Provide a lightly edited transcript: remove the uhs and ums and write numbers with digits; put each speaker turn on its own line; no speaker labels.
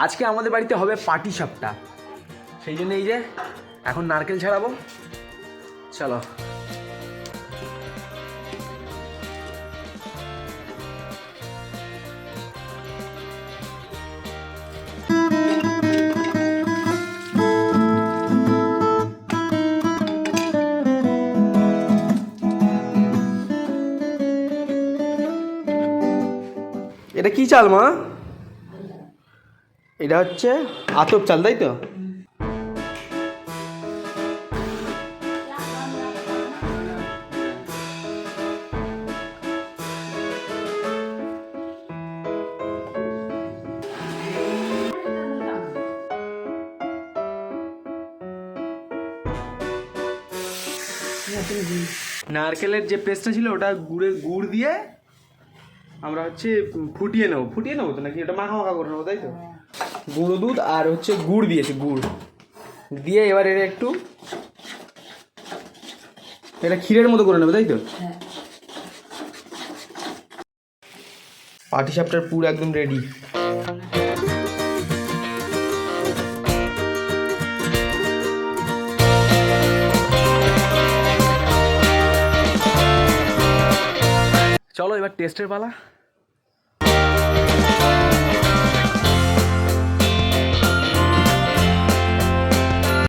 আজকে আমাদের বাড়িতে হবে পাটিসাপটা, সেই জন্য এই যে এখন নারকেল ছাড়াবো। চলো। এটা কি চাল মা? এটা হচ্ছে আতপ চাল, তাই তো? নারকেলের যে পেস্টটা ছিল ওটা গুড় দিয়ে আমরা হচ্ছে ফুটিয়ে নেবো তো, নাকি এটা মাখা মাখা করে নেবো, তাই তো? গুঁড়ো দুধ আর হচ্ছে গুড় দিয়েছি, গুড় দিয়ে এবার এটা একটু এটা ক্ষীরের মতো করে নেবে, তাই তো? পাটিসাপটার পুর একদম রেডি। চলো এবার টেস্টের পালা।